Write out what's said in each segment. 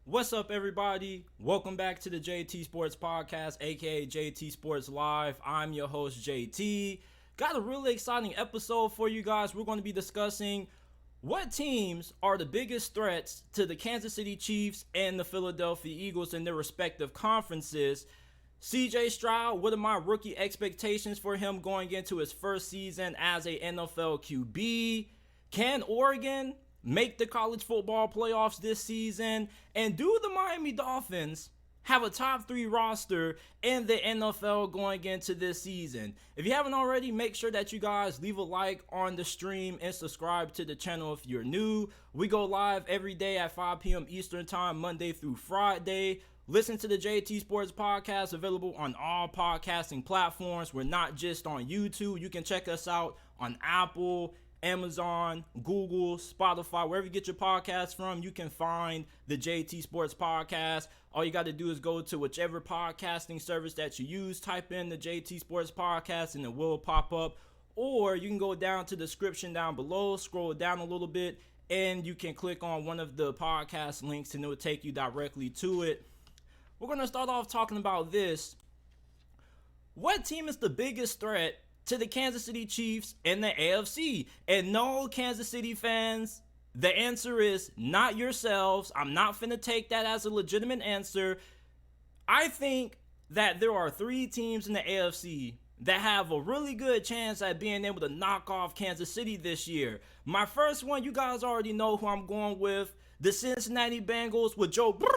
What's up, everybody? Welcome back to the JT Sports Podcast, aka JT Sports Live. I'm your host, JT. Got a really exciting episode for you guys. We're going to be discussing what teams are the biggest threats to the Kansas City Chiefs and the Philadelphia Eagles in their respective conferences. CJ Stroud, what are my rookie expectations for him going into his first season as a NFL QB? Can Oregon make the college football playoffs this season? And do the Miami Dolphins have a top 3 roster in the NFL going into this season? If you haven't already, make sure that you guys leave a like on the stream and subscribe to the channel if you're new. We go live every day at 5 p.m. Eastern Time, Monday through Friday. Listen to the JT Sports Podcast, available on all podcasting platforms. We're not just on YouTube. You can check us out on Apple, Amazon, Google, Spotify, wherever you get your podcasts from. You can find the JT Sports Podcast. All you got to do is go to whichever podcasting service that you use, type in the JT Sports Podcast, and it will pop up. Or you can go down to the description down below, scroll down a little bit, and you can click on one of the podcast links, and it will take you directly to it. We're going to start off talking about this. What team is the biggest threat to the Kansas City Chiefs and the AFC? And no, Kansas City fans, the answer is not yourselves. I'm not finna take that as a legitimate answer. I think that there are 3 teams in the AFC that have a really good chance at being able to knock off Kansas City this year. My first one, you guys already know who I'm going with. The Cincinnati Bengals with Joe Burrow.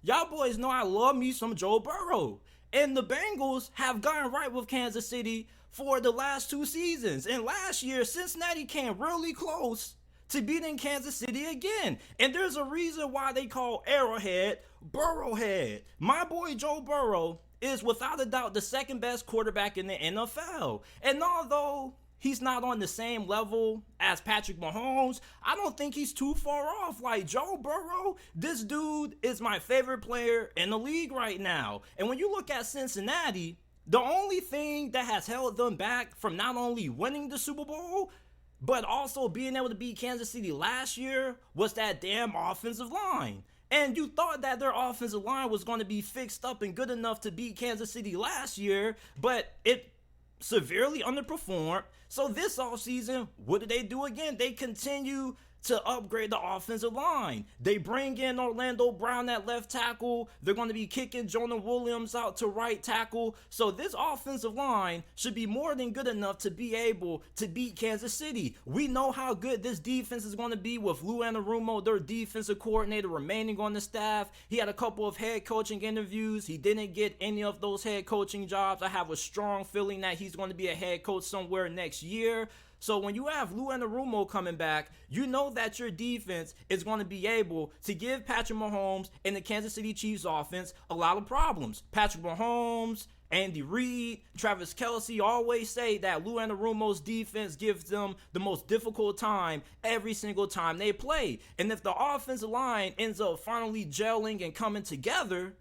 Y'all boys know I love me some Joe Burrow. And the Bengals have gotten right with Kansas City for the last 2 seasons. And last year, Cincinnati came really close to beating Kansas City again. And there's a reason why they call Arrowhead Burrowhead. My boy Joe Burrow is without a doubt the second best quarterback in the NFL. And although he's not on the same level as Patrick Mahomes, I don't think he's too far off. Like, Joe Burrow, this dude is my favorite player in the league right now. And when you look at Cincinnati, the only thing that has held them back from not only winning the Super Bowl, but also being able to beat Kansas City last year was that damn offensive line. And you thought that their offensive line was going to be fixed up and good enough to beat Kansas City last year, but it severely underperformed. So this offseason, what did they do again? They continue to upgrade the offensive line. They bring in Orlando Brown at left tackle. They're going to be kicking Jonah Williams out to right tackle. So this offensive line should be more than good enough to be able to beat Kansas City. We know how good this defense is going to be with Lou Anarumo, their defensive coordinator, remaining on the staff. He had a couple of head coaching interviews. He didn't get any of those head coaching jobs. I have a strong feeling that he's going to be a head coach somewhere next year. So when you have Lou Anarumo coming back, you know that your defense is going to be able to give Patrick Mahomes and the Kansas City Chiefs offense a lot of problems. Patrick Mahomes, Andy Reid, Travis Kelce always say that Lou Anarumo's defense gives them the most difficult time every single time they play. And if the offensive line ends up finally gelling and coming together,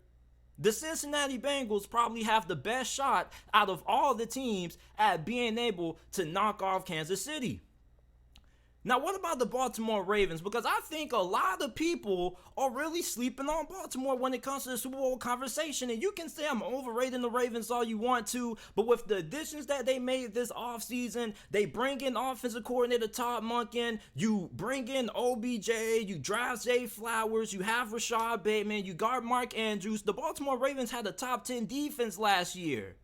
the Cincinnati Bengals probably have the best shot out of all the teams at being able to knock off Kansas City. Now, what about the Baltimore Ravens? Because I think a lot of people are really sleeping on Baltimore when it comes to the Super Bowl conversation. And you can say I'm overrating the Ravens all you want to, but with the additions that they made this offseason, they bring in offensive coordinator Todd Monken, you bring in OBJ, you draft Zay Flowers, you have Rashad Bateman, you guard Mark Andrews. The Baltimore Ravens had a top 10 defense last year.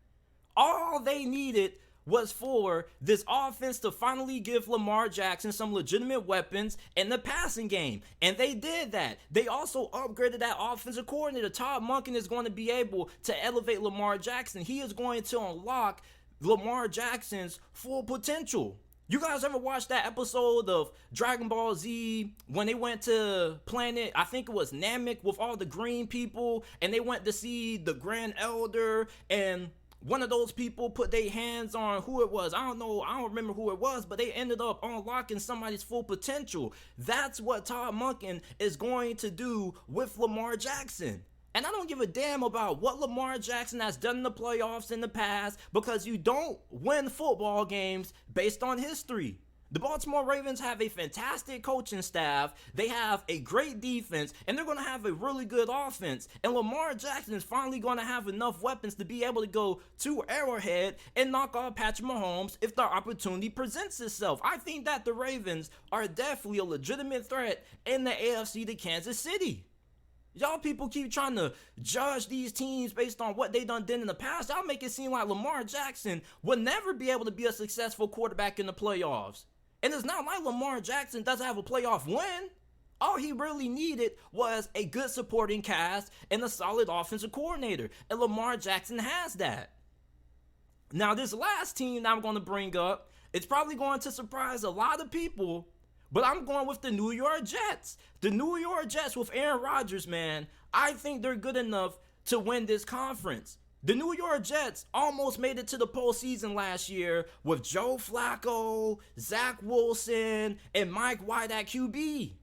All they needed was for this offense to finally give Lamar Jackson some legitimate weapons in the passing game. And they did that. They also upgraded that offensive coordinator. Todd Monken is going to be able to elevate Lamar Jackson. He is going to unlock Lamar Jackson's full potential. You guys ever watch that episode of Dragon Ball Z when they went to planet, I think it was Namek, with all the green people, and they went to see the Grand Elder, and one of those people put their hands on who it was. I don't remember who it was, but they ended up unlocking somebody's full potential. That's what Todd Monken is going to do with Lamar Jackson. And I don't give a damn about what Lamar Jackson has done in the playoffs in the past, because you don't win football games based on history. The Baltimore Ravens have a fantastic coaching staff. They have a great defense, and they're going to have a really good offense. And Lamar Jackson is finally going to have enough weapons to be able to go to Arrowhead and knock off Patrick Mahomes if the opportunity presents itself. I think that the Ravens are definitely a legitimate threat in the AFC to Kansas City. Y'all people keep trying to judge these teams based on what they did in the past. Y'all make it seem like Lamar Jackson would never be able to be a successful quarterback in the playoffs. And it's not like Lamar Jackson doesn't have a playoff win. All he really needed was a good supporting cast and a solid offensive coordinator. And Lamar Jackson has that. Now, this last team that I'm going to bring up, it's probably going to surprise a lot of people, but I'm going with the New York Jets. The New York Jets with Aaron Rodgers, man, I think they're good enough to win this conference. The New York Jets almost made it to the postseason last year with Joe Flacco, Zach Wilson, and Mike White at QB.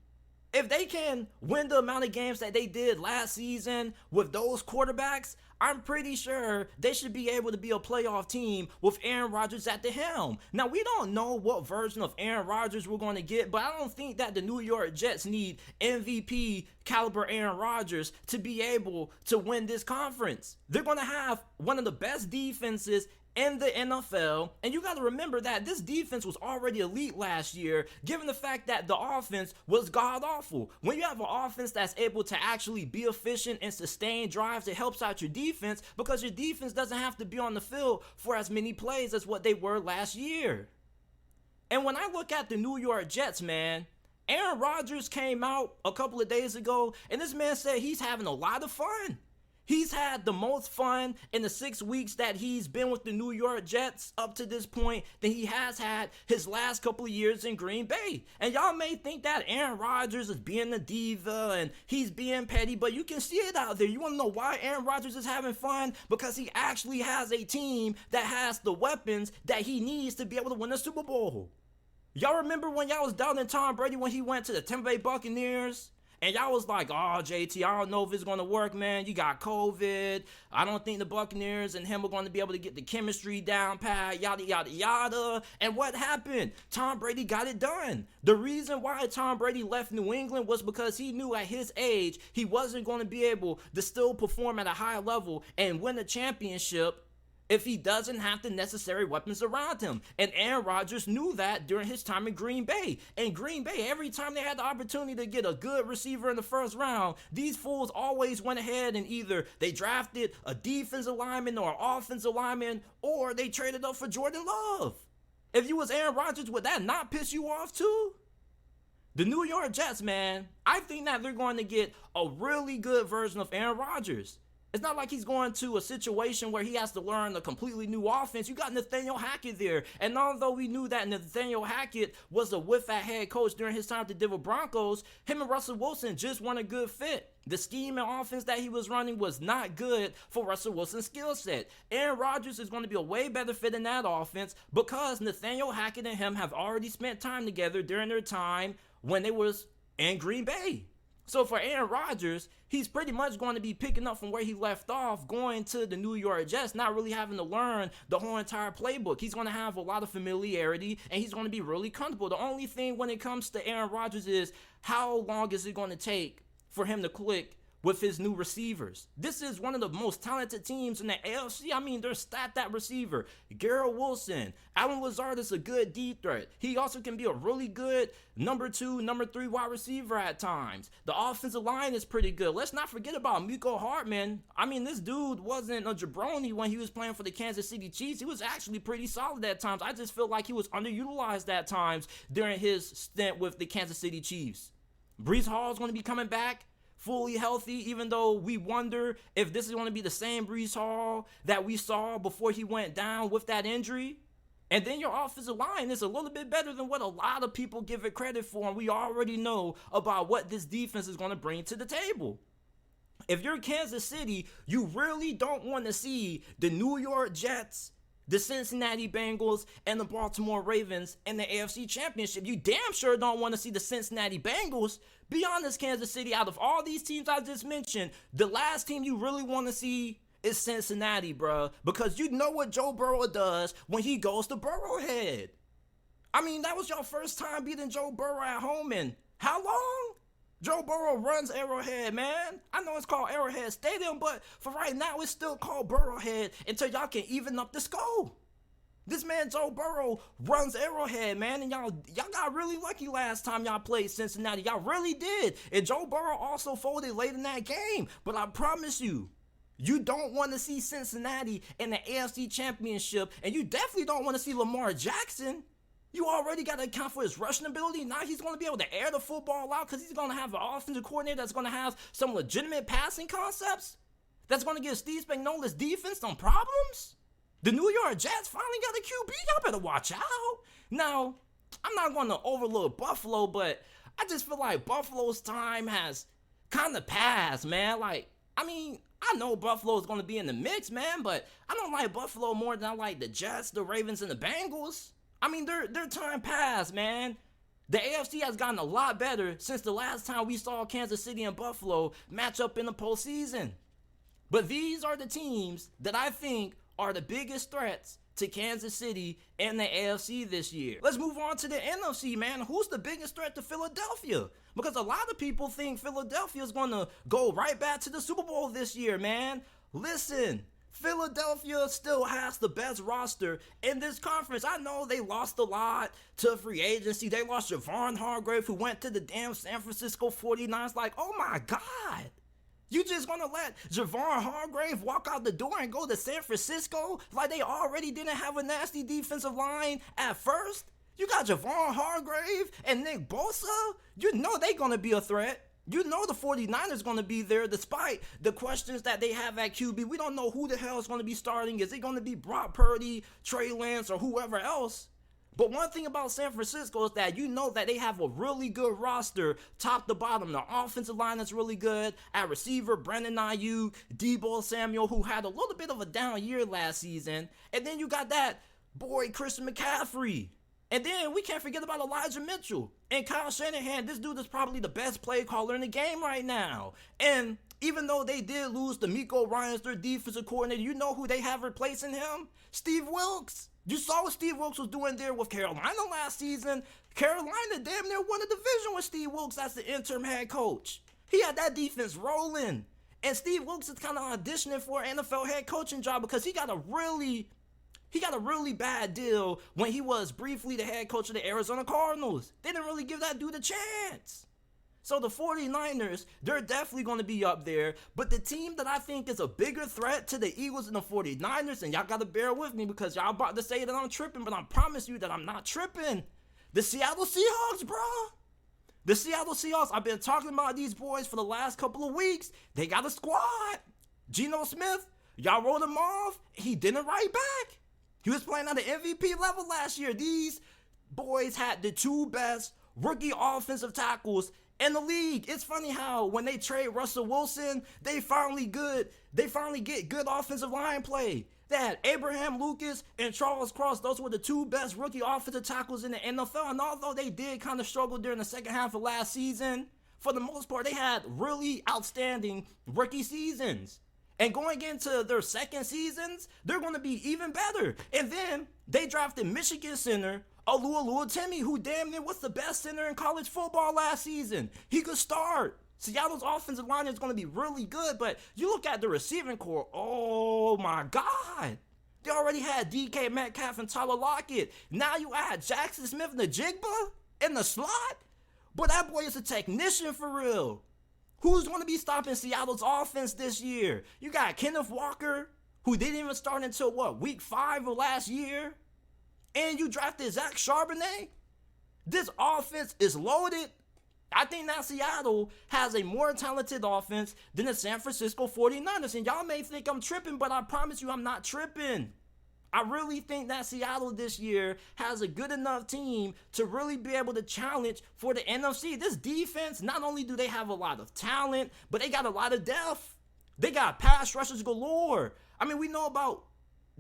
If they can win the amount of games that they did last season with those quarterbacks, I'm pretty sure they should be able to be a playoff team with Aaron Rodgers at the helm. Now, we don't know what version of Aaron Rodgers we're going to get, but I don't think that the New York Jets need MVP caliber Aaron Rodgers to be able to win this conference. They're going to have one of the best defenses in the NFL, and you got to remember that this defense was already elite last year, given the fact that the offense was god-awful. When you have an offense that's able to actually be efficient and sustain drives, it helps out your defense because your defense doesn't have to be on the field for as many plays as what they were last year. And when I look at the New York Jets, man, Aaron Rodgers came out a couple of days ago, and this man said he's having a lot of fun. He's had the most fun in the 6 weeks that he's been with the New York Jets up to this point than he has had his last couple of years in Green Bay. And y'all may think that Aaron Rodgers is being a diva and he's being petty, but you can see it out there. You want to know why Aaron Rodgers is having fun? Because he actually has a team that has the weapons that he needs to be able to win a Super Bowl. Y'all remember when y'all was doubting Tom Brady when he went to the Tampa Bay Buccaneers? And y'all was like, oh, JT, I don't know if it's going to work, man. You got COVID. I don't think the Buccaneers and him are going to be able to get the chemistry down pat, yada, yada, yada. And what happened? Tom Brady got it done. The reason why Tom Brady left New England was because he knew at his age he wasn't going to be able to still perform at a high level and win a championship if he doesn't have the necessary weapons around him. And Aaron Rodgers knew that during his time in Green Bay. And Green Bay, every time they had the opportunity to get a good receiver in the first round, these fools always went ahead and either they drafted a defensive lineman or an offensive lineman, or they traded up for Jordan Love. If you was Aaron Rodgers, would that not piss you off too? The New York Jets, man, I think that they're going to get a really good version of Aaron Rodgers. It's not like he's going to a situation where he has to learn a completely new offense. You got Nathaniel Hackett there. And although we knew that Nathaniel Hackett was a whiff at head coach during his time at the Denver Broncos, him and Russell Wilson just weren't a good fit. The scheme and offense that he was running was not good for Russell Wilson's skill set. Aaron Rodgers is going to be a way better fit in that offense because Nathaniel Hackett and him have already spent time together during their time when they was in Green Bay. So for Aaron Rodgers, he's pretty much going to be picking up from where he left off, going to the New York Jets, not really having to learn the whole entire playbook. He's going to have a lot of familiarity, and he's going to be really comfortable. The only thing when it comes to Aaron Rodgers is how long is it going to take for him to click with his new receivers. This is one of the most talented teams in the AFC. I mean, they're stacked at receiver. Garrett Wilson, Allen Lazard is a good deep threat. He also can be a really good number 2, number 3 wide receiver at times. The offensive line is pretty good. Let's not forget about Mecole Hardman. I mean, this dude wasn't a jabroni when he was playing for the Kansas City Chiefs. He was actually pretty solid at times. I just feel like he was underutilized at times during his stint with the Kansas City Chiefs. Breece Hall is going to be coming back fully healthy, even though we wonder if this is going to be the same Breece Hall that we saw before he went down with that injury. And then your offensive line is a little bit better than what a lot of people give it credit for, and we already know about what this defense is going to bring to the table. If you're Kansas City, you really don't want to see the New York Jets, the Cincinnati Bengals, and the Baltimore Ravens in the AFC Championship. You damn sure don't want to see the Cincinnati Bengals. Be honest, Kansas City, out of all these teams I just mentioned, the last team you really want to see is Cincinnati, bro. Because you know what Joe Burrow does when he goes to Burrowhead. I mean, that was your first time beating Joe Burrow at home in how long? Joe Burrow runs Arrowhead, man. I know it's called Arrowhead Stadium, but for right now, it's still called Burrowhead until y'all can even up the score. This man Joe Burrow runs Arrowhead, man, and y'all got really lucky last time y'all played Cincinnati. Y'all really did. And Joe Burrow also folded late in that game. But I promise you, you don't want to see Cincinnati in the AFC Championship, and you definitely don't want to see Lamar Jackson. You already got to account for his rushing ability. Now he's going to be able to air the football out because he's going to have an offensive coordinator that's going to have some legitimate passing concepts. That's going to give Steve Spagnuolo's defense some problems. The New York Jets finally got a QB. Y'all better watch out. Now, I'm not going to overlook Buffalo, but I just feel like Buffalo's time has kind of passed, man. Like, I mean, I know Buffalo's going to be in the mix, man, but I don't like Buffalo more than I like the Jets, the Ravens, and the Bengals. I mean, their time passed, man. The AFC has gotten a lot better since the last time we saw Kansas City and Buffalo match up in the postseason. But these are the teams that I think are the biggest threats to Kansas City and the AFC this year. Let's move on to the NFC, man. Who's the biggest threat to Philadelphia? Because a lot of people think Philadelphia is going to go right back to the Super Bowl this year, man. Listen, Philadelphia still has the best roster in this conference. I know they lost a lot to free agency. They lost Javon Hargrave, who went to the damn San Francisco 49ers. Like, oh my God. You just gonna let Javon Hargrave walk out the door and go to San Francisco like they already didn't have a nasty defensive line at first? You got Javon Hargrave and Nick Bosa? You know they gonna be a threat. You know the 49ers going to be there despite the questions that they have at QB. We don't know who the hell is going to be starting. Is it going to be Brock Purdy, Trey Lance, or whoever else? But one thing about San Francisco is that you know that they have a really good roster top to bottom. The offensive line is really good. At receiver, Brandon Ayuk, Deebo Samuel, who had a little bit of a down year last season. And then you got that boy Christian McCaffrey. And then we can't forget about Elijah Mitchell. And Kyle Shanahan, this dude is probably the best play caller in the game right now. And even though they did lose D'Amico Ryans, their defensive coordinator, you know who they have replacing him? Steve Wilkes. You saw what Steve Wilkes was doing there with Carolina last season. Carolina damn near won the division with Steve Wilkes as the interim head coach. He had that defense rolling. And Steve Wilkes is kind of auditioning for an NFL head coaching job because he got a really bad deal when he was briefly the head coach of the Arizona Cardinals. They didn't really give that dude a chance. So the 49ers, they're definitely going to be up there. But the team that I think is a bigger threat to the Eagles and the 49ers, and y'all got to bear with me because y'all about to say that I'm tripping, but I promise you that I'm not tripping. The Seattle Seahawks, bro. The Seattle Seahawks, I've been talking about these boys for the last couple of weeks. They got a squad. Geno Smith, y'all wrote him off. He didn't write back. He was playing at the MVP level last year. These boys had the two best rookie offensive tackles in the league. It's funny how when they trade Russell Wilson, they finally get good offensive line play. They had Abraham Lucas and Charles Cross. Those were the two best rookie offensive tackles in the NFL. And although they did kind of struggle during the second half of last season, for the most part, they had really outstanding rookie seasons. And going into their second seasons, they're going to be even better. And then they drafted Michigan center Alua Timmy, who damn near was the best center in college football last season. He could start. Seattle's offensive line is going to be really good, but you look at the receiving core, oh my God. They already had DK Metcalf and Tyler Lockett. Now you add Jackson Smith and the Jigba in the slot? But that boy is a technician for real. Who's going to be stopping Seattle's offense this year? You got Kenneth Walker, who didn't even start until, week 5 of last year? And you drafted Zach Charbonnet? This offense is loaded. I think that Seattle has a more talented offense than the San Francisco 49ers. And y'all may think I'm tripping, but I promise you I'm not tripping. I really think that Seattle this year has a good enough team to really be able to challenge for the NFC. This defense, not only do they have a lot of talent, but they got a lot of depth. They got pass rushers galore. I mean, we know about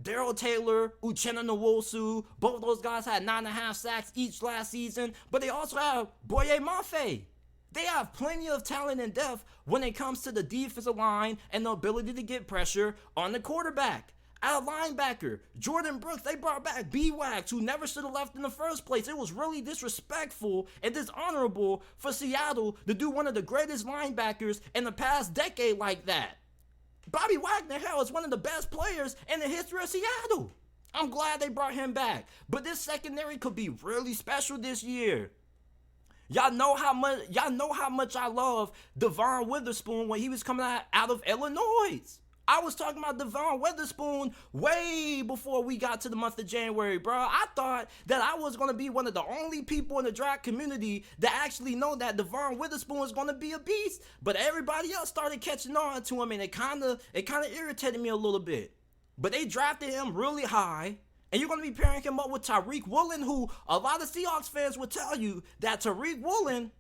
Darrell Taylor, Uchenna Nwosu. Both of those guys had 9.5 sacks each last season, but they also have Boye Mafe. They have plenty of talent and depth when it comes to the defensive line and the ability to get pressure on the quarterback. At linebacker, Jordan Brooks, they brought back B-Wax, who never should have left in the first place. It was really disrespectful and dishonorable for Seattle to do one of the greatest linebackers in the past decade like that. Bobby Wagner, hell, is one of the best players in the history of Seattle. I'm glad they brought him back. But this secondary could be really special this year. Y'all know how much I love Devon Witherspoon when he was coming out of Illinois. I was talking about Devon Witherspoon way before we got to the month of January, bro. I thought that I was going to be one of the only people in the draft community that actually know that Devon Witherspoon was going to be a beast. But everybody else started catching on to him, and it kind of irritated me a little bit. But they drafted him really high, and you're going to be pairing him up with Tariq Woolen, who a lot of Seahawks fans will tell you that Tariq Woolen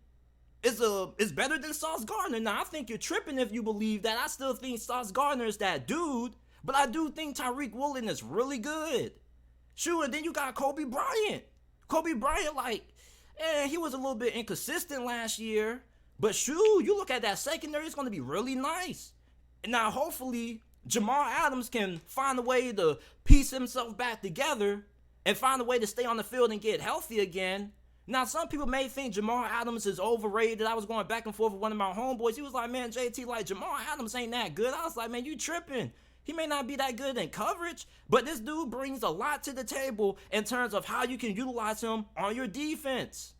is better than Sauce Gardner. Now, I think you're tripping if you believe that. I still think Sauce Gardner is that dude, but I do think Tariq Woolen is really good. Sure, and then you got Kobe Bryant. Kobe Bryant, he was a little bit inconsistent last year, but shoot, you look at that secondary, it's going to be really nice. And now, hopefully, Jamal Adams can find a way to piece himself back together and find a way to stay on the field and get healthy again. Now, some people may think Jamal Adams is overrated. I was going back and forth with one of my homeboys. He was like, man, JT, Jamal Adams ain't that good. I was like, man, you tripping. He may not be that good in coverage, but this dude brings a lot to the table in terms of how you can utilize him on your defense.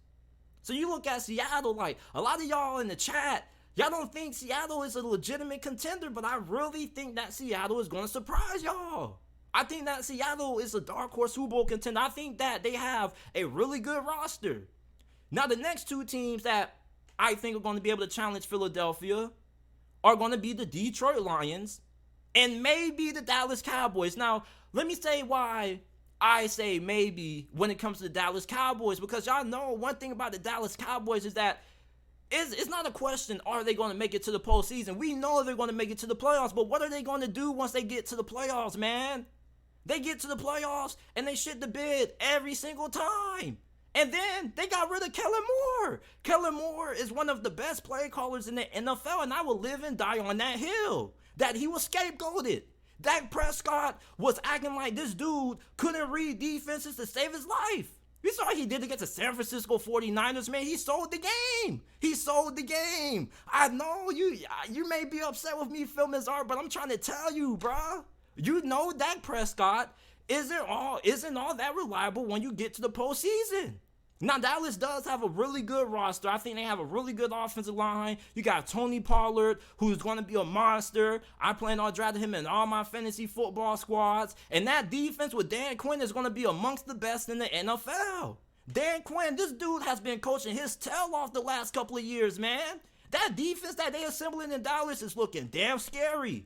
So you look at Seattle, a lot of y'all in the chat, y'all don't think Seattle is a legitimate contender, but I really think that Seattle is going to surprise y'all. I think that Seattle is a dark horse Super Bowl contender. I think that they have a really good roster. Now, the next two teams that I think are going to be able to challenge Philadelphia are going to be the Detroit Lions and maybe the Dallas Cowboys. Now, let me say why I say maybe when it comes to the Dallas Cowboys, because y'all know one thing about the Dallas Cowboys is that it's not a question, are they going to make it to the postseason? We know they're going to make it to the playoffs, but what are they going to do once they get to the playoffs, man? They get to the playoffs and they shit the bed every single time. And then they got rid of Kellen Moore. Kellen Moore is one of the best play callers in the NFL, and I will live and die on that hill that he was scapegoated. Dak Prescott was acting like this dude couldn't read defenses to save his life. You saw what he did against the San Francisco 49ers, man. He sold the game. He sold the game. I know you may be upset with me filming this art, but I'm trying to tell you, bruh. You know Dak Prescott isn't all that reliable when you get to the postseason. Now, Dallas does have a really good roster. I think they have a really good offensive line. You got Tony Pollard, who's going to be a monster. I plan on drafting him in all my fantasy football squads. And that defense with Dan Quinn is going to be amongst the best in the NFL. Dan Quinn, this dude has been coaching his tail off the last couple of years, man. That defense that they assembling in Dallas is looking damn scary.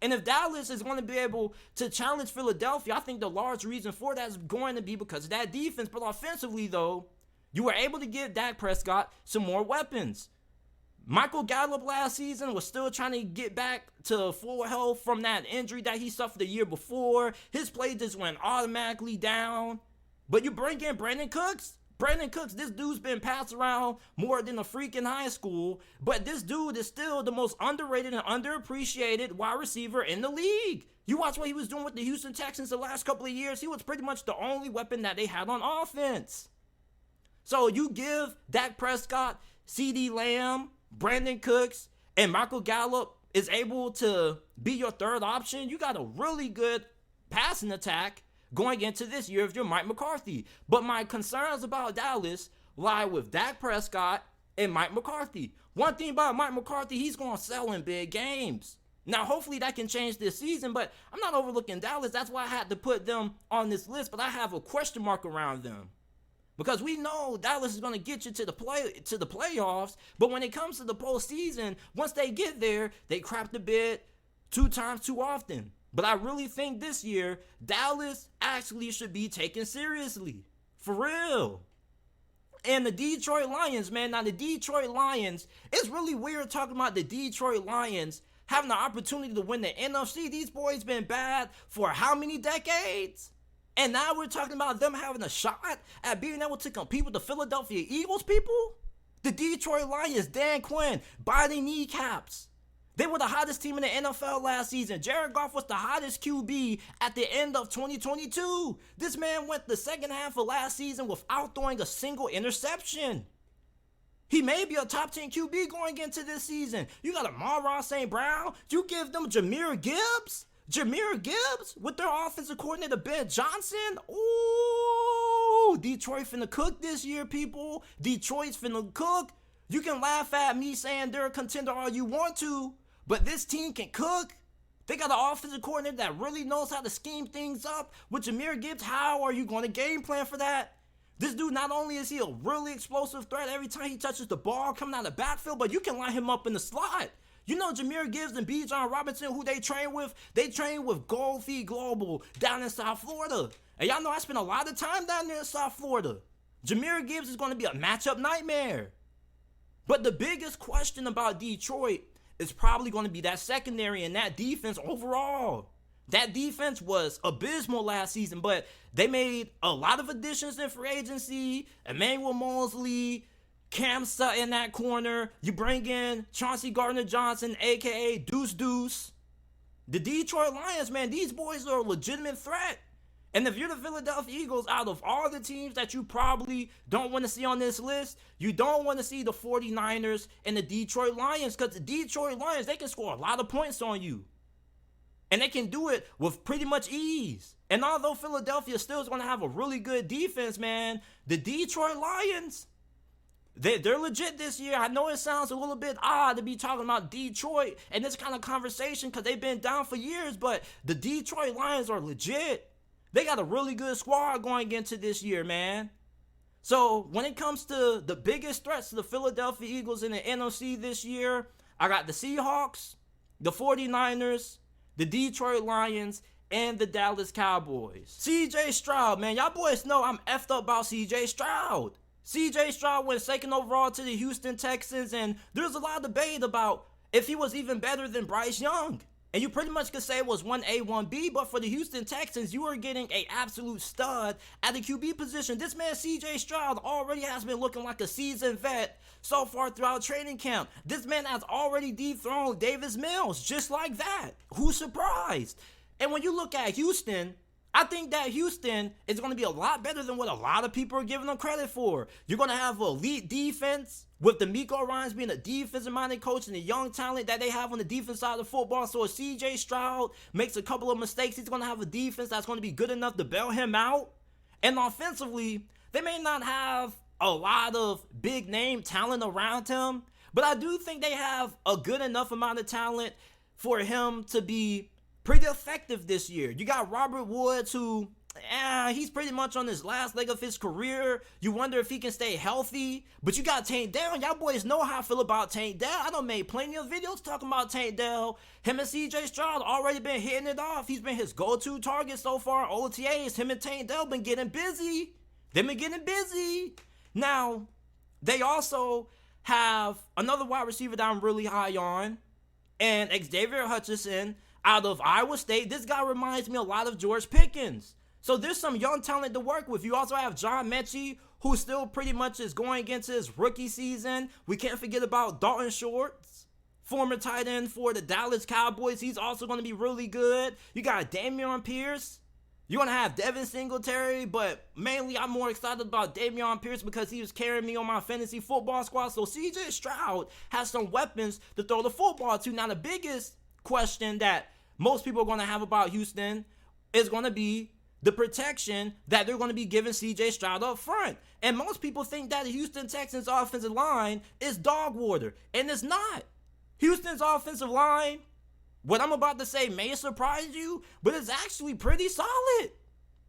And if Dallas is going to be able to challenge Philadelphia, I think the large reason for that is going to be because of that defense. But offensively, though, you were able to give Dak Prescott some more weapons. Michael Gallup last season was still trying to get back to full health from that injury that he suffered the year before. His play just went automatically down. But you bring in Brandon Cooks. Brandon Cooks, this dude's been passed around more than a freak in high school, but this dude is still the most underrated and underappreciated wide receiver in the league. You watch what he was doing with the Houston Texans the last couple of years. He was pretty much the only weapon that they had on offense. So you give Dak Prescott, CeeDee Lamb, Brandon Cooks, and Michael Gallup is able to be your third option. You got a really good passing attack going into this year if you're Mike McCarthy. But my concerns about Dallas lie with Dak Prescott and Mike McCarthy. One thing about Mike McCarthy, he's going to sell in big games. Now, hopefully that can change this season, but I'm not overlooking Dallas. That's why I had to put them on this list, but I have a question mark around them. Because we know Dallas is going to get you to the playoffs, but when it comes to the postseason, once they get there, they crap the bed 2 times too often. But I really think this year, Dallas actually should be taken seriously. For real. And the Detroit Lions, man. Now, the Detroit Lions, it's really weird talking about the Detroit Lions having the opportunity to win the NFC. These boys been bad for how many decades? And now we're talking about them having a shot at being able to compete with the Philadelphia Eagles, people? The Detroit Lions, Dan Quinn, by their kneecaps. They were the hottest team in the NFL last season. Jared Goff was the hottest QB at the end of 2022. This man went the second half of last season without throwing a single interception. He may be a top 10 QB going into this season. You got Amon-Ra St. Brown. You give them Jahmyr Gibbs? Jahmyr Gibbs with their offensive coordinator Ben Johnson? Ooh, Detroit finna cook this year, people. Detroit's finna cook. You can laugh at me saying they're a contender all you want to, but this team can cook. They got an offensive coordinator that really knows how to scheme things up. With Jahmyr Gibbs, how are you going to game plan for that? This dude, not only is he a really explosive threat every time he touches the ball coming out of the backfield, but you can line him up in the slot. You know Jahmyr Gibbs and Bijan Robinson, who they train with? They train with Dolphi Global down in South Florida. And y'all know I spent a lot of time down there in South Florida. Jahmyr Gibbs is going to be a matchup nightmare. But the biggest question about Detroit is probably going to be that secondary and that defense overall. That defense was abysmal last season, but they made a lot of additions in free agency. Emmanuel Mosley, Cam Sutton that corner. You bring in Chauncey Gardner-Johnson, a.k.a. Deuce Deuce. The Detroit Lions, man, these boys are a legitimate threat. And if you're the Philadelphia Eagles, out of all the teams that you probably don't want to see on this list, you don't want to see the 49ers and the Detroit Lions, because the Detroit Lions, they can score a lot of points on you. And they can do it with pretty much ease. And although Philadelphia still is going to have a really good defense, man, the Detroit Lions, they're legit this year. I know it sounds a little bit odd to be talking about Detroit and this kind of conversation because they've been down for years, but the Detroit Lions are legit. They got a really good squad going into this year, man. So when it comes to the biggest threats to the Philadelphia Eagles in the NFC this year, I got the Seahawks, the 49ers, the Detroit Lions, and the Dallas Cowboys. CJ Stroud, man, y'all boys know I'm effed up about CJ Stroud. CJ Stroud went second overall to the Houston Texans, and there's a lot of debate about if he was even better than Bryce Young. And you pretty much could say it was 1A, 1B, but for the Houston Texans, you are getting an absolute stud at the QB position. This man, CJ Stroud, already has been looking like a seasoned vet so far throughout training camp. This man has already dethroned Davis Mills, just like that. Who's surprised? And when you look at Houston, I think that Houston is going to be a lot better than what a lot of people are giving them credit for. You're going to have an elite defense with D'Amico Ryans being a defensive-minded coach and the young talent that they have on the defense side of football. So if CJ Stroud makes a couple of mistakes, he's going to have a defense that's going to be good enough to bail him out. And offensively, they may not have a lot of big-name talent around him, but I do think they have a good enough amount of talent for him to be pretty effective this year. You got Robert Woods, who, he's pretty much on his last leg of his career. You wonder if he can stay healthy. But you got Tank Dell. Y'all boys know how I feel about Tank Dell. I done made plenty of videos talking about Tank Dell. Him and CJ Stroud already been hitting it off. He's been his go-to target so far. OTAs, him and Tank Dell been getting busy. They've been getting busy. Now, they also have another wide receiver that I'm really high on, and Xavier Hutchinson out of Iowa State. This guy reminds me a lot of George Pickens. So there's some young talent to work with. You also have John Mechie, who still pretty much is going into his rookie season. We can't forget about Dalton Schultz, former tight end for the Dallas Cowboys. He's also going to be really good. You got Dameon Pierce. You're going to have Devin Singletary, but mainly I'm more excited about Dameon Pierce because he was carrying me on my fantasy football squad. So CJ Stroud has some weapons to throw the football to. Now, the biggest question that most people are going to have about Houston is going to be the protection that they're going to be giving CJ Stroud up front. And most people think that the Houston Texans offensive line is dog water, and it's not. Houston's offensive line, what I'm about to say may surprise you, but it's actually pretty solid.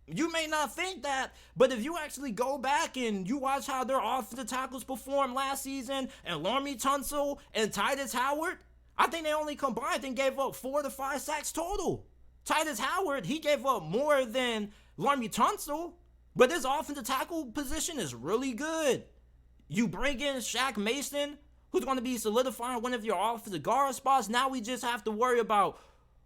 You may not think that, but if you actually go back and you watch how their offensive tackles performed last season, and Laremy Tunsil and Titus Howard, I think they only combined and gave up 4 to 5 sacks total. Titus Howard, he gave up more than Laremy Tunsil, but his offensive tackle position is really good. You bring in Shaq Mason, who's going to be solidifying one of your offensive guard spots. Now we just have to worry about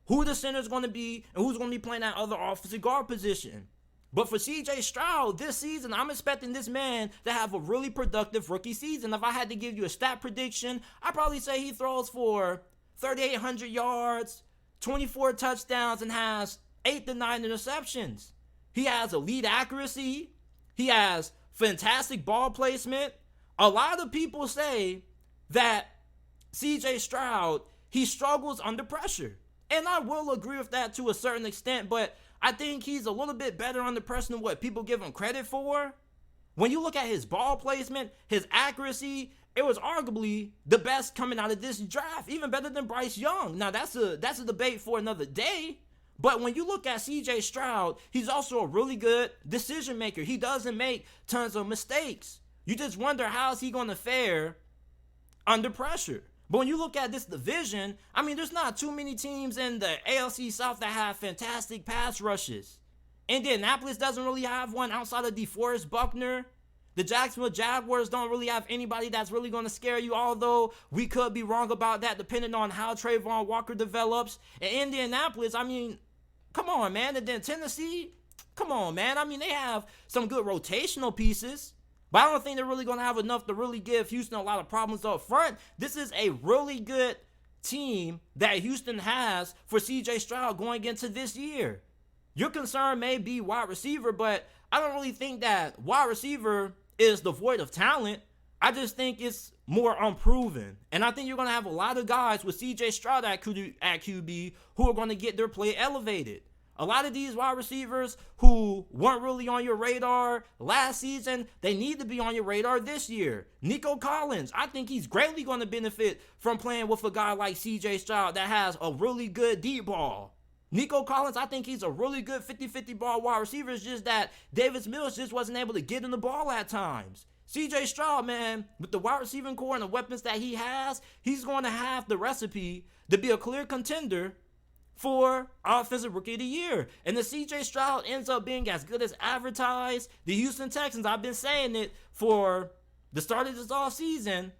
who the center is going to be and who's going to be playing that other offensive guard position. But for CJ Stroud, this season, I'm expecting this man to have a really productive rookie season. If I had to give you a stat prediction, I'd probably say he throws for 3,800 yards, 24 touchdowns, and has 8 to 9 interceptions. He has elite accuracy. He has fantastic ball placement. A lot of people say that CJ Stroud, he struggles under pressure. And I will agree with that to a certain extent, but I think he's a little bit better under pressure than what people give him credit for. When you look at his ball placement, his accuracy, it was arguably the best coming out of this draft, even better than Bryce Young. Now, that's a debate for another day. But when you look at CJ Stroud, he's also a really good decision maker. He doesn't make tons of mistakes. You just wonder how is he going to fare under pressure. But when you look at this division, I mean, there's not too many teams in the AFC South that have fantastic pass rushes. Indianapolis doesn't really have one outside of DeForest Buckner. The Jacksonville Jaguars don't really have anybody that's really going to scare you, although we could be wrong about that depending on how Trayvon Walker develops. And Indianapolis, I mean, come on, man. And then Tennessee, come on, man. I mean, they have some good rotational pieces, but I don't think they're really going to have enough to really give Houston a lot of problems up front. This is a really good team that Houston has for CJ Stroud going into this year. Your concern may be wide receiver, but I don't really think that wide receiver is devoid of talent. I just think it's more unproven. And I think you're going to have a lot of guys with CJ Stroud at QB who are going to get their play elevated. A lot of these wide receivers who weren't really on your radar last season, they need to be on your radar this year. Nico Collins, I think he's greatly going to benefit from playing with a guy like CJ Stroud that has a really good deep ball. Nico Collins, I think he's a really good 50-50 ball wide receiver. It's just that Davis Mills just wasn't able to get in the ball at times. CJ Stroud, man, with the wide receiving core and the weapons that he has, he's going to have the recipe to be a clear contender for Offensive Rookie of the Year. And if CJ Stroud ends up being as good as advertised, the Houston Texans, I've been saying it for the start of this offseason,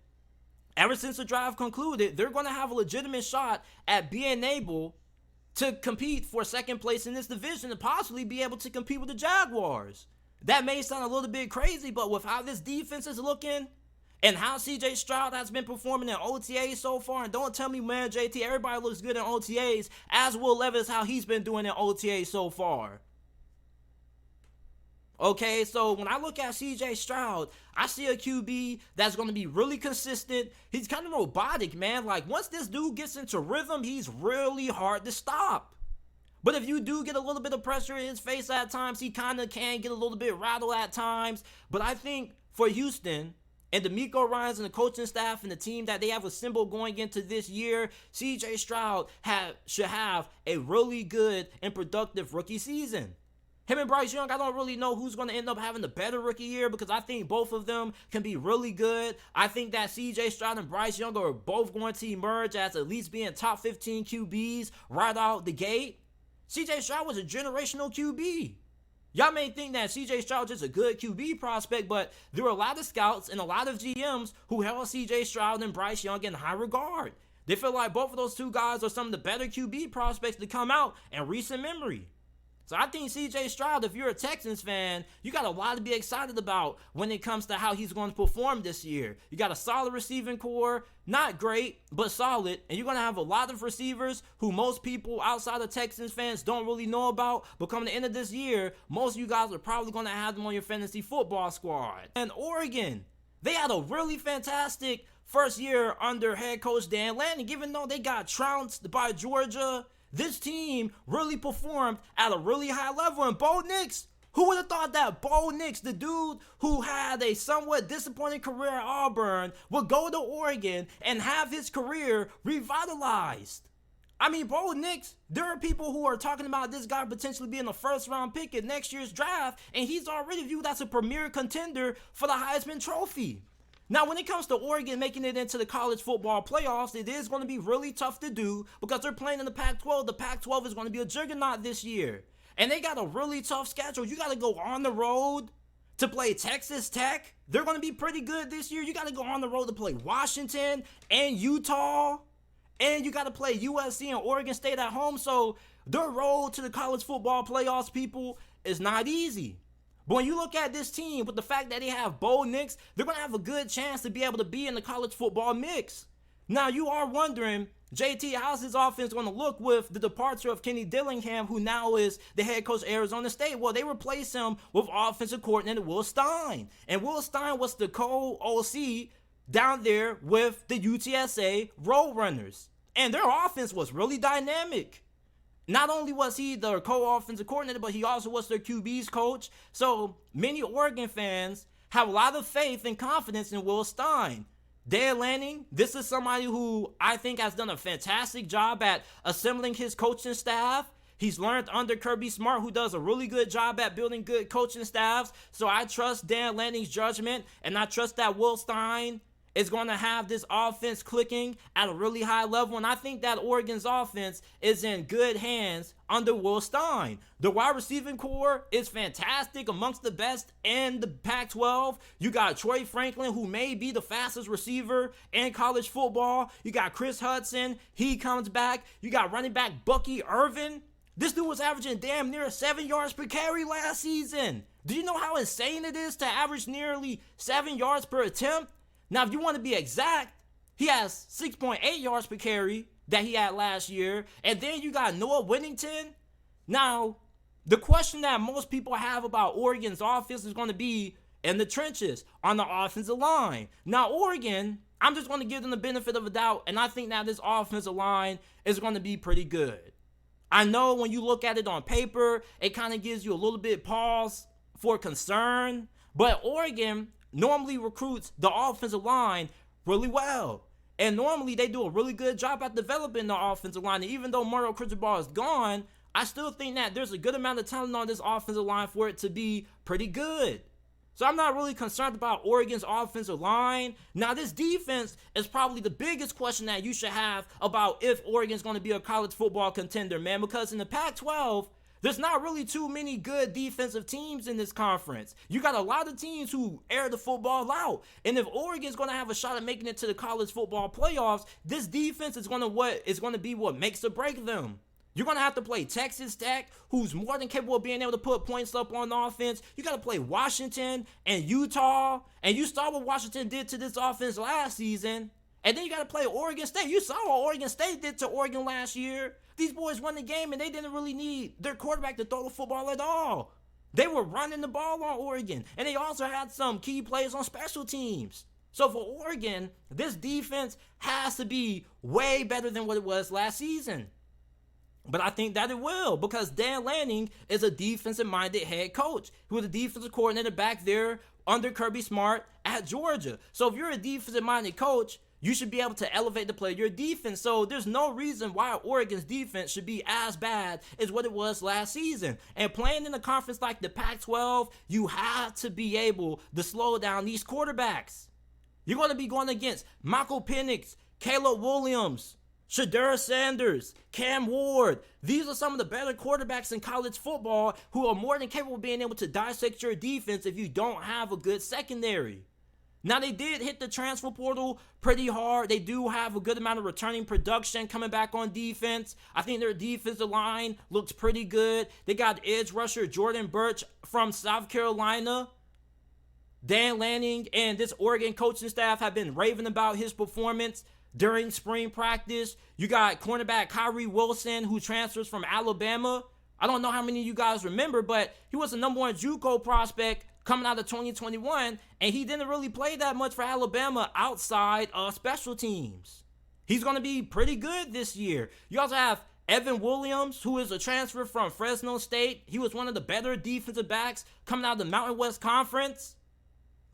ever since the draft concluded, they're going to have a legitimate shot at being able to compete for second place in this division and possibly be able to compete with the Jaguars. That may sound a little bit crazy, but with how this defense is looking and how CJ Stroud has been performing in OTAs so far, and don't tell me, man, JT, everybody looks good in OTAs, as Will Levis, how he's been doing in OTAs so far. Okay, so when I look at CJ Stroud, I see a QB that's going to be really consistent. He's kind of robotic, man. Like, once this dude gets into rhythm, he's really hard to stop. But if you do get a little bit of pressure in his face at times, he kind of can get a little bit rattled at times. But I think for Houston and DeMeco Ryans and the coaching staff and the team that they have assembled going into this year, CJ Stroud should have a really good and productive rookie season. Him and Bryce Young, I don't really know who's going to end up having the better rookie year because I think both of them can be really good. I think that CJ Stroud and Bryce Young are both going to emerge as at least being top 15 QBs right out the gate. CJ Stroud was a generational QB. Y'all may think that CJ Stroud is a good QB prospect, but there were a lot of scouts and a lot of GMs who held CJ Stroud and Bryce Young in high regard. They feel like both of those two guys are some of the better QB prospects to come out in recent memory. So I think CJ Stroud, if you're a Texans fan, you got a lot to be excited about when it comes to how he's going to perform this year. You got a solid receiving core, not great, but solid. And you're going to have a lot of receivers who most people outside of Texans fans don't really know about. But come the end of this year, most of you guys are probably going to have them on your fantasy football squad. And Oregon, they had a really fantastic first year under head coach Dan Lanning, even though they got trounced by Georgia. This team really performed at a really high level. And Bo Nix, who would have thought that Bo Nix, the dude who had a somewhat disappointing career at Auburn, would go to Oregon and have his career revitalized? I mean, Bo Nix, there are people who are talking about this guy potentially being a first-round pick in next year's draft, and he's already viewed as a premier contender for the Heisman Trophy. Now, when it comes to Oregon making it into the college football playoffs, it is going to be really tough to do because they're playing in the Pac-12. The Pac-12 is going to be a juggernaut this year. And they got a really tough schedule. You got to go on the road to play Texas Tech. They're going to be pretty good this year. You got to go on the road to play Washington and Utah. And you got to play USC and Oregon State at home. So their road to the college football playoffs, people, is not easy. But when you look at this team, with the fact that they have Bo Nix, they're going to have a good chance to be able to be in the college football mix. Now, you are wondering, JT, how's his offense going to look with the departure of Kenny Dillingham, who now is the head coach of Arizona State? Well, they replaced him with offensive coordinator Will Stein. And Will Stein was the co-OC down there with the UTSA Roadrunners. And their offense was really dynamic. Not only was he the co-offensive coordinator, but he also was their QB's coach. So many Oregon fans have a lot of faith and confidence in Will Stein. Dan Lanning, this is somebody who I think has done a fantastic job at assembling his coaching staff. He's learned under Kirby Smart, who does a really good job at building good coaching staffs. So I trust Dan Lanning's judgment, and I trust that Will Stein is going to have this offense clicking at a really high level. And I think that Oregon's offense is in good hands under Will Stein. The wide receiving core is fantastic, amongst the best in the Pac-12. You got Troy Franklin, who may be the fastest receiver in college football. You got Chris Hudson. He comes back. You got running back Bucky Irvin. This dude was averaging damn near 7 yards per carry last season. Do you know how insane it is to average nearly 7 yards per attempt? Now, if you want to be exact, he has 6.8 yards per carry that he had last year. And then you got Noah Whittington. Now, the question that most people have about Oregon's offense is going to be in the trenches on the offensive line. Now, Oregon, I'm just going to give them the benefit of a doubt, and I think that this offensive line is going to be pretty good. I know when you look at it on paper, it kind of gives you a little bit pause for concern, but Oregon normally recruits the offensive line really well. And normally they do a really good job at developing the offensive line. And even though Mario Cristobal is gone, I still think that there's a good amount of talent on this offensive line for it to be pretty good. So I'm not really concerned about Oregon's offensive line. Now, this defense is probably the biggest question that you should have about if Oregon's going to be a college football contender, man. Because in the Pac-12, there's not really too many good defensive teams in this conference. You got a lot of teams who air the football out. And if Oregon's going to have a shot at making it to the college football playoffs, this defense is going to be what makes or break them. You're going to have to play Texas Tech, who's more than capable of being able to put points up on offense. You got to play Washington and Utah. And you saw what Washington did to this offense last season. And then you got to play Oregon State. You saw what Oregon State did to Oregon last year. These boys won the game, and they didn't really need their quarterback to throw the football at all. They were running the ball on Oregon, and they also had some key plays on special teams. So for Oregon, this defense has to be way better than what it was last season. But I think that it will, because Dan Lanning is a defensive-minded head coach who was a defensive coordinator back there under Kirby Smart at Georgia. So if you're a defensive-minded coach, you should be able to elevate the play of your defense. So there's no reason why Oregon's defense should be as bad as what it was last season. And playing in a conference like the Pac-12, you have to be able to slow down these quarterbacks. You're going to be going against Michael Penix, Caleb Williams, Shedeur Sanders, Cam Ward. These are some of the better quarterbacks in college football who are more than capable of being able to dissect your defense if you don't have a good secondary. Now, they did hit the transfer portal pretty hard. They do have a good amount of returning production coming back on defense. I think their defensive line looks pretty good. They got edge rusher Jordan Burch from South Carolina. Dan Lanning and this Oregon coaching staff have been raving about his performance during spring practice. You got cornerback Kyrie Wilson, who transfers from Alabama. I don't know how many of you guys remember, but he was the number one JUCO prospect coming out of 2021, and he didn't really play that much for Alabama outside of special teams. He's going to be pretty good this year. You also have Evan Williams, who is a transfer from Fresno State. He was one of the better defensive backs coming out of the Mountain West Conference.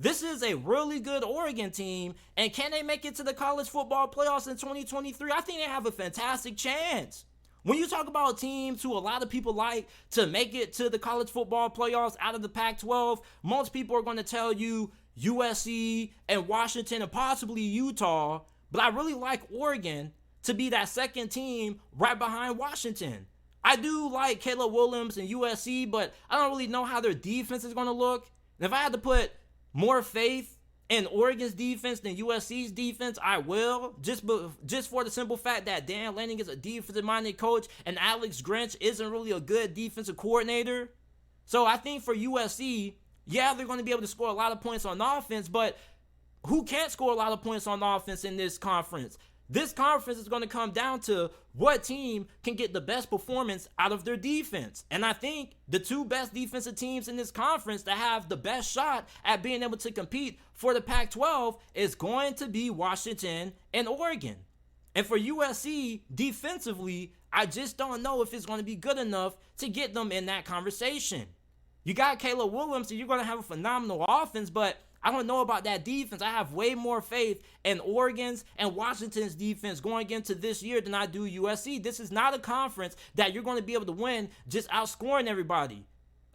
This is a really good Oregon team, and can they make it to the college football playoffs in 2023? I think they have a fantastic chance. When you talk about teams who a lot of people like to make it to the college football playoffs out of the Pac-12, most people are going to tell you USC and Washington and possibly Utah, but I really like Oregon to be that second team right behind Washington. I do like Caleb Williams and USC, but I don't really know how their defense is going to look. And if I had to put more faith in Oregon's defense than USC's defense, I will, just for the simple fact that Dan Lanning is a defensive-minded coach and Alex Grinch isn't really a good defensive coordinator. So I think for USC, yeah, they're going to be able to score a lot of points on offense, but who can't score a lot of points on offense in this conference? This conference is going to come down to what team can get the best performance out of their defense. And I think the two best defensive teams in this conference that have the best shot at being able to compete for the Pac-12 is going to be Washington and Oregon. And for USC, defensively, I just don't know if it's going to be good enough to get them in that conversation. You got Caleb Williams, so you're going to have a phenomenal offense, but I don't know about that defense. I have way more faith in Oregon's and Washington's defense going into this year than I do USC. This is not a conference that you're going to be able to win just outscoring everybody.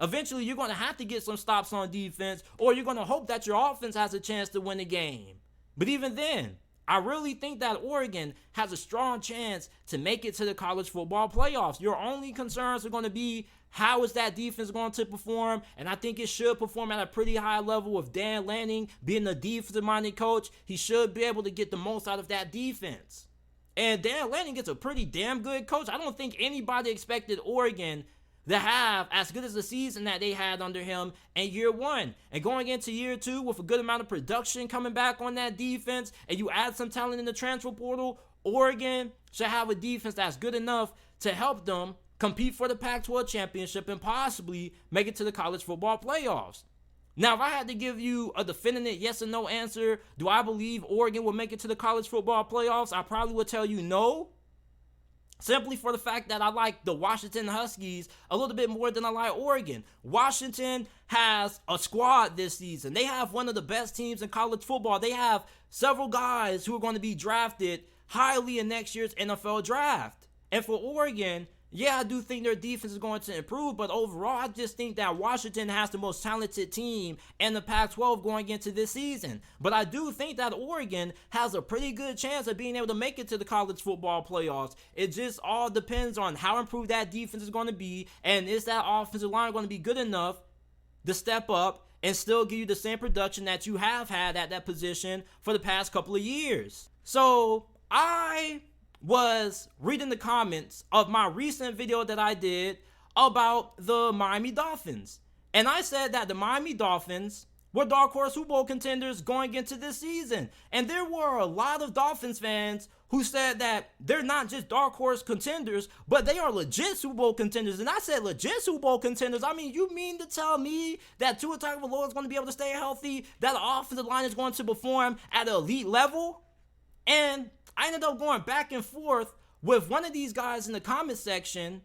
Eventually, you're going to have to get some stops on defense, or you're going to hope that your offense has a chance to win the game. But even then, I really think that Oregon has a strong chance to make it to the college football playoffs. Your only concerns are going to be how is that defense going to perform? And I think it should perform at a pretty high level with Dan Lanning being a defensive-minded coach. He should be able to get the most out of that defense. And Dan Lanning is a pretty damn good coach. I don't think anybody expected Oregon to have as good as the season that they had under him in year one. And going into year two with a good amount of production coming back on that defense, and you add some talent in the transfer portal, Oregon should have a defense that's good enough to help them compete for the Pac-12 championship and possibly make it to the college football playoffs. Now, if I had to give you a definitive yes or no answer, do I believe Oregon will make it to the college football playoffs? I probably would tell you no. Simply for the fact that I like the Washington Huskies a little bit more than I like Oregon. Washington has a squad this season. They have one of the best teams in college football. They have several guys who are going to be drafted highly in next year's NFL draft. And for Oregon, yeah, I do think their defense is going to improve, but overall, I just think that Washington has the most talented team in the Pac-12 going into this season. But I do think that Oregon has a pretty good chance of being able to make it to the college football playoffs. It just all depends on how improved that defense is going to be, and is that offensive line going to be good enough to step up and still give you the same production that you have had at that position for the past couple of years. So, I was reading the comments of my recent video that I did about the Miami Dolphins. And I said that the Miami Dolphins were dark horse Super Bowl contenders going into this season. And there were a lot of Dolphins fans who said that they're not just dark horse contenders, but they are legit Super Bowl contenders. And I said legit Super Bowl contenders. I mean, you mean to tell me that Tua Tagovailoa is going to be able to stay healthy, that the offensive line is going to perform at an elite level? And I ended up going back and forth with one of these guys in the comment section,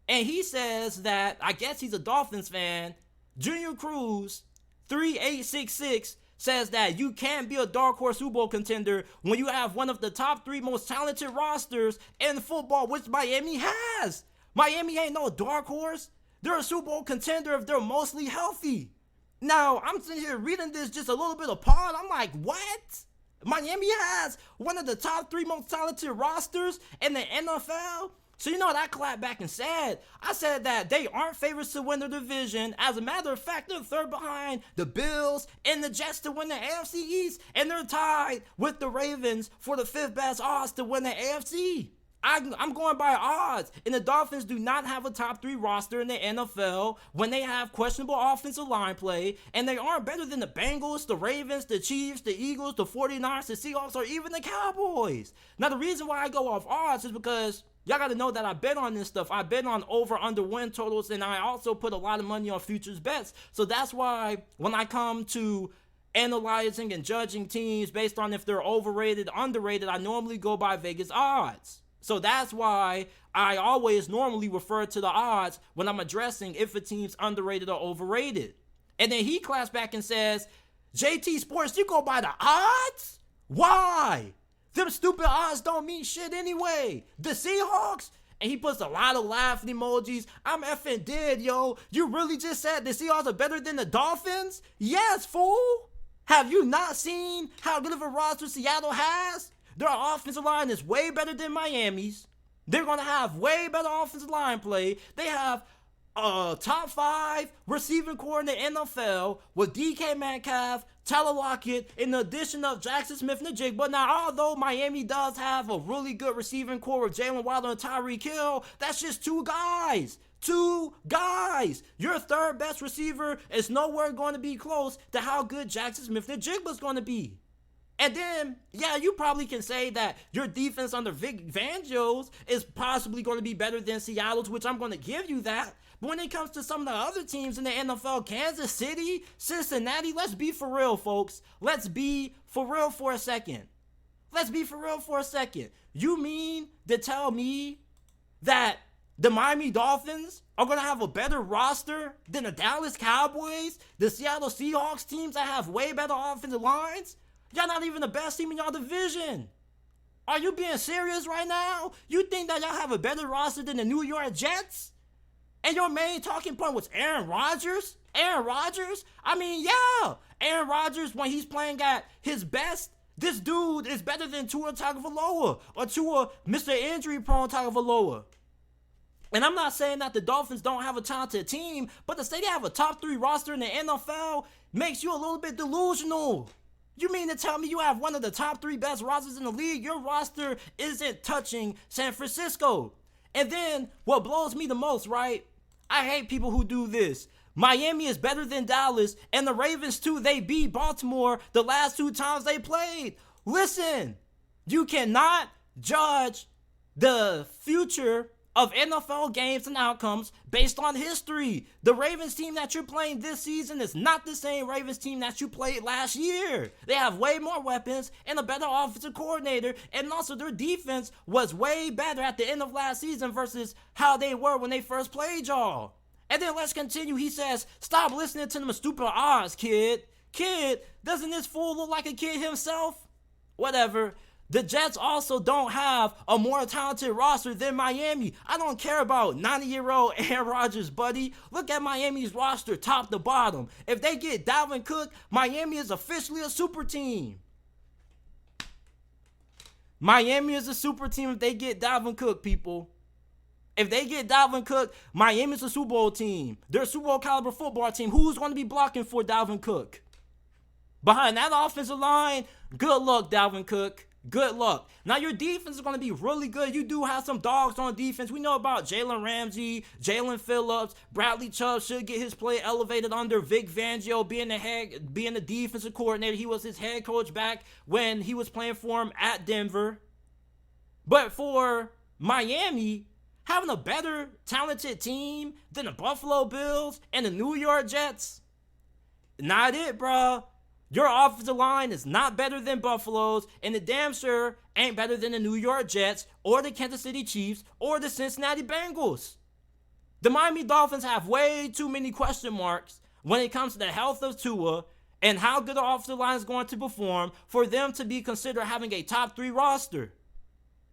and he says that, I guess he's a Dolphins fan, Junior Cruz 3866 says that you can't be a dark horse Super Bowl contender when you have one of the top three most talented rosters in football, which Miami has. Miami ain't no dark horse. They're a Super Bowl contender if they're mostly healthy. Now, I'm sitting here reading this just a little bit apart. I'm like, what? Miami has one of the top three most talented rosters in the NFL. So you know what I clapped back and said? I said that they aren't favorites to win the division. As a matter of fact, they're third behind the Bills and the Jets to win the AFC East. And they're tied with the Ravens for the fifth best odds to win the AFC. I'm going by odds, and the Dolphins do not have a top three roster in the NFL when they have questionable offensive line play, and they aren't better than the Bengals, the Ravens, the Chiefs, the Eagles, the 49ers, the Seahawks, or even the Cowboys. Now, the reason why I go off odds is because y'all got to know that I bet on this stuff. I bet on over-under win totals, and I also put a lot of money on futures bets. So that's why when I come to analyzing and judging teams based on if they're overrated, underrated, I normally go by Vegas odds. So that's why I always normally refer to the odds when I'm addressing if a team's underrated or overrated. And then he claps back and says, JT Sports, you go by the odds? Why? Them stupid odds don't mean shit anyway. The Seahawks? And he puts a lot of laughing emojis. I'm effing dead, yo. You really just said the Seahawks are better than the Dolphins? Yes, fool. Have you not seen how good of a roster Seattle has? Their offensive line is way better than Miami's. They're going to have way better offensive line play. They have a top 5 receiving core in the NFL with DK Metcalf, Tyler Lockett, in the addition of Jackson Smith-Njigba. Now, although Miami does have a really good receiving core with Jalen Waddle and Tyreek Hill, that's just two guys. Two guys. Your third best receiver is nowhere going to be close to how good Jackson Smith-Njigba is going to be. And then, yeah, you probably can say that your defense under Vic Fangio is possibly going to be better than Seattle's, which I'm going to give you that. But when it comes to some of the other teams in the NFL, Kansas City, Cincinnati, let's be for real, folks. Let's be for real for a second. You mean to tell me that the Miami Dolphins are going to have a better roster than the Dallas Cowboys, the Seattle Seahawks, teams that have way better offensive lines? Y'all not even the best team in y'all division. Are you being serious right now? You think that y'all have a better roster than the New York Jets? And your main talking point was Aaron Rodgers? I mean, yeah. Aaron Rodgers, when he's playing at his best, this dude is better than Tua Tagovailoa or Tua, Mr. Injury-prone Tagovailoa. And I'm not saying that the Dolphins don't have a talented team, but to say they have a top 3 roster in the NFL makes you a little bit delusional. You mean to tell me you have one of the top 3 best rosters in the league? Your roster isn't touching San Francisco. And then what blows me the most, right? I hate people who do this. Miami is better than Dallas, and the Ravens too. They beat Baltimore the last 2 times they played. Listen, you cannot judge the future of NFL games and outcomes based on history. The Ravens team that you're playing this season is not the same Ravens team that you played last year. They have way more weapons and a better offensive coordinator, and also their defense was way better at the end of last season versus how they were when they first played y'all. And then let's continue. He says, stop listening to them stupid odds, kid. Kid, doesn't this fool look like a kid himself? Whatever. The Jets also don't have a more talented roster than Miami. I don't care about 90-year-old Aaron Rodgers, buddy. Look at Miami's roster top to bottom. If they get Dalvin Cook, Miami is officially a super team. Miami is a super team if they get Dalvin Cook, people. If they get Dalvin Cook, Miami's a Super Bowl team. They're a Super Bowl caliber football team. Who's going to be blocking for Dalvin Cook? Behind that offensive line, good luck, Dalvin Cook. Good luck. Now, your defense is going to be really good. You do have some dogs on defense. We know about Jalen Ramsey, Jalen Phillips. Bradley Chubb should get his play elevated under Vic Fangio being the defensive coordinator. He was his head coach back when he was playing for him at Denver. But for Miami, having a better talented team than the Buffalo Bills and the New York Jets, not it, bro. Your offensive line is not better than Buffalo's, and it damn sure ain't better than the New York Jets or the Kansas City Chiefs or the Cincinnati Bengals. The Miami Dolphins have way too many question marks when it comes to the health of Tua and how good the offensive line is going to perform for them to be considered having a top 3 roster.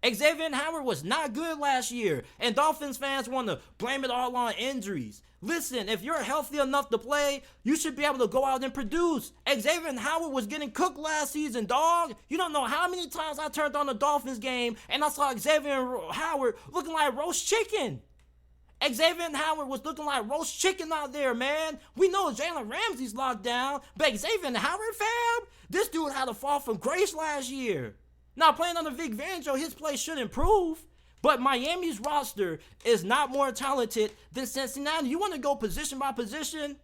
Xavier Howard was not good last year, and Dolphins fans want to blame it all on injuries. Listen, if you're healthy enough to play, you should be able to go out and produce. Xavier Howard was getting cooked last season, dog. You don't know how many times I turned on the Dolphins game and I saw Xavier Howard looking like roast chicken. Xavier Howard was looking like roast chicken out there, man. We know Jalen Ramsey's locked down, but Xavier Howard, fam, this dude had a fall from grace last year. Now, playing under Vic Fangio, his play should improve, but Miami's roster is not more talented than Cincinnati. You want to go position by position?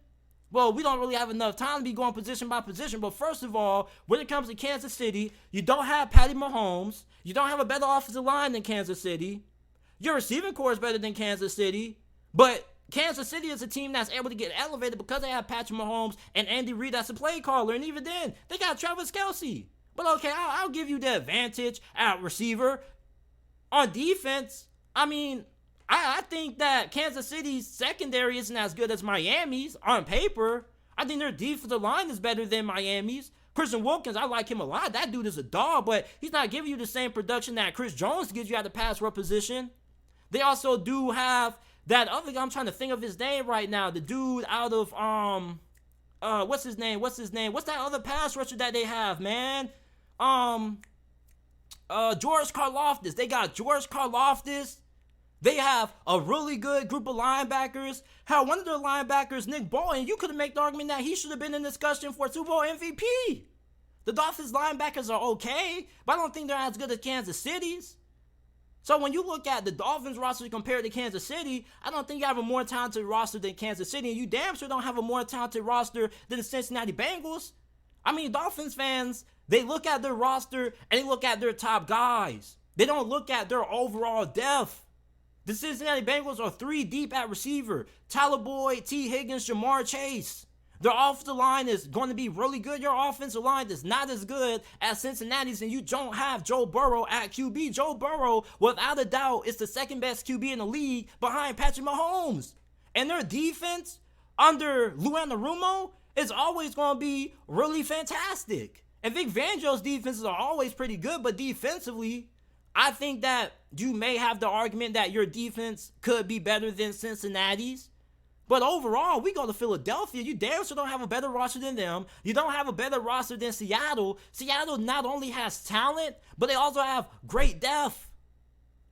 Well, we don't really have enough time to be going position by position, but first of all, when it comes to Kansas City, you don't have Patty Mahomes. You don't have a better offensive line than Kansas City. Your receiving core is better than Kansas City, but Kansas City is a team that's able to get elevated because they have Patrick Mahomes and Andy Reid as a play caller, and even then, they got Travis Kelce. But okay, I'll give you the advantage at receiver. On defense, I mean, I think that Kansas City's secondary isn't as good as Miami's on paper. I think their defensive line is better than Miami's. Christian Wilkins, I like him a lot. That dude is a dog, but he's not giving you the same production that Chris Jones gives you at the pass rush position. They also do have that other guy, I'm trying to think of his name right now. The dude out of, what's his name? What's that other pass rusher that they have, man? George Karlaftis. They got George Karlaftis. They have a really good group of linebackers. Hell, one of their linebackers, Nick Bolton, you could have made the argument that he should have been in discussion for Super Bowl MVP. The Dolphins linebackers are okay, but I don't think they're as good as Kansas City's. So when you look at the Dolphins roster compared to Kansas City, I don't think you have a more talented roster than Kansas City, and you damn sure don't have a more talented roster than the Cincinnati Bengals. I mean, Dolphins fans, They look at their roster and they look at their top guys. They don't look at their overall depth. The Cincinnati Bengals are 3 deep at receiver. Tyler Boyd, T. Higgins, Jamar Chase. Their offensive line is going to be really good. Your offensive line is not as good as Cincinnati's, and you don't have Joe Burrow at QB. Joe Burrow, without a doubt, is the second best QB in the league behind Patrick Mahomes. And their defense under Lou Anarumo is always going to be really fantastic. And Vic Fangio's defenses are always pretty good, but defensively, I think that you may have the argument that your defense could be better than Cincinnati's. But overall, we go to Philadelphia. You damn sure don't have a better roster than them. You don't have a better roster than Seattle. Seattle not only has talent, but they also have great depth.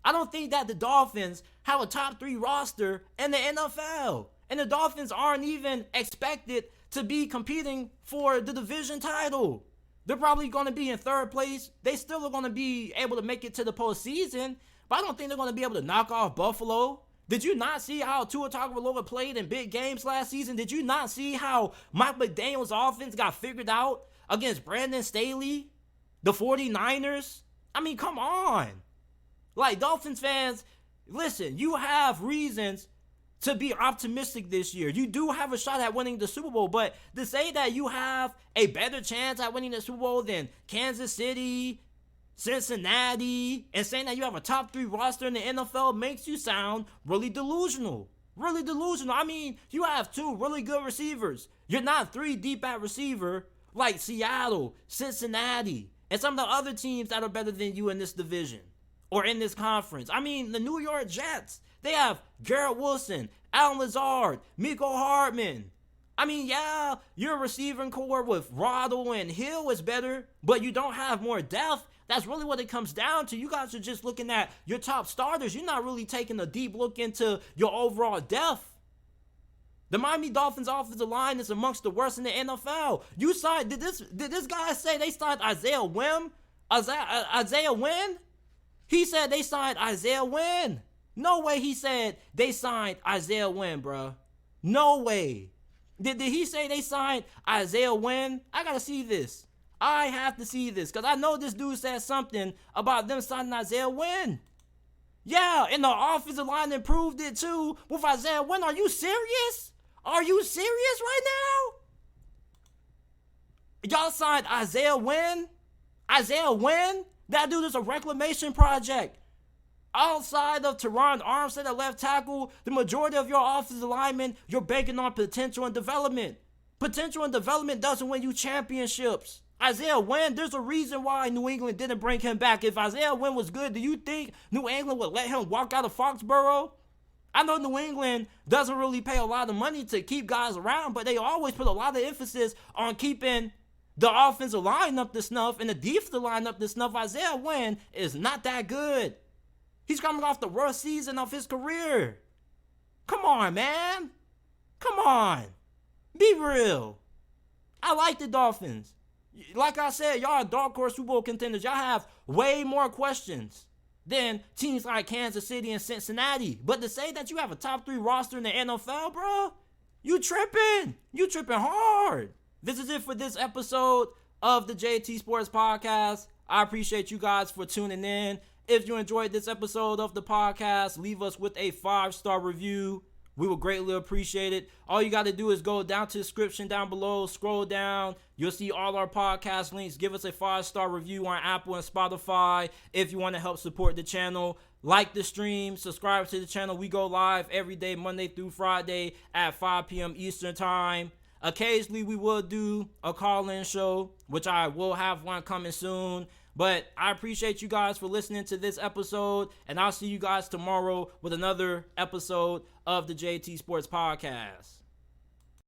I don't think that the Dolphins have a top 3 roster in the NFL. And the Dolphins aren't even expected to be competing for the division title. They're probably going to be in 3rd place. They still are going to be able to make it to the postseason, but I don't think they're going to be able to knock off Buffalo. Did you not see how Tua Tagovailoa played in big games last season? Did you not see how Mike McDaniel's offense got figured out against Brandon Staley, the 49ers? I mean, come on. Like, Dolphins fans, listen, you have reasons to be optimistic this year. You do have a shot at winning the Super Bowl, but to say that you have a better chance at winning the Super Bowl than Kansas City, Cincinnati, and saying that you have a top 3 roster in the NFL makes you sound really delusional. Really delusional. I mean, you have 2 really good receivers. You're not 3 deep at receiver like Seattle, Cincinnati, and some of the other teams that are better than you in this division or in this conference. I mean, the New York Jets, they have Garrett Wilson, Alan Lazard, Mecole Hardman. I mean, yeah, your receiving core with Waddle and Hill is better, but you don't have more depth. That's really what it comes down to. You guys are just looking at your top starters. You're not really taking a deep look into your overall depth. The Miami Dolphins offensive line is amongst the worst in the NFL. You signed, did this guy say they signed Isaiah Wynn? Isaiah Wynn? He said they signed Isaiah Wynn. No way he said they signed Isaiah Wynn, bro. No way. Did he say they signed Isaiah Wynn? I gotta see this. I have to see this because I know this dude said something about them signing Isaiah Wynn. Yeah, and the offensive line improved it too with Isaiah Wynn. Are you serious? Are you serious right now? Y'all signed Isaiah Wynn? Isaiah Wynn? That dude is a reclamation project. Outside of Teron Armstead at left tackle, the majority of your offensive linemen, you're banking on potential and development. Potential and development doesn't win you championships. Isaiah Wynn, there's a reason why New England didn't bring him back. If Isaiah Wynn was good, do you think New England would let him walk out of Foxborough? I know New England doesn't really pay a lot of money to keep guys around, but they always put a lot of emphasis on keeping the offensive line up to snuff and the defensive line up to snuff. Isaiah Wynn is not that good. He's coming off the worst season of his career. Come on, man. Come on. Be real. I like the Dolphins. Like I said, y'all are dark horse Super Bowl contenders. Y'all have way more questions than teams like Kansas City and Cincinnati. But to say that you have a top 3 roster in the NFL, bro, you tripping. You tripping hard. This is it for this episode of the JT Sports Podcast. I appreciate you guys for tuning in. If you enjoyed this episode of the podcast, leave us with a 5-star review. We would greatly appreciate it. All you got to do is go down to the description down below, scroll down. You'll see all our podcast links. Give us a 5-star review on Apple and Spotify if you want to help support the channel. Like the stream, subscribe to the channel. We go live every day, Monday through Friday at 5 p.m. Eastern Time. Occasionally, we will do a call-in show, which I will have one coming soon. But I appreciate you guys for listening to this episode, and I'll see you guys tomorrow with another episode of the JT Sports Podcast.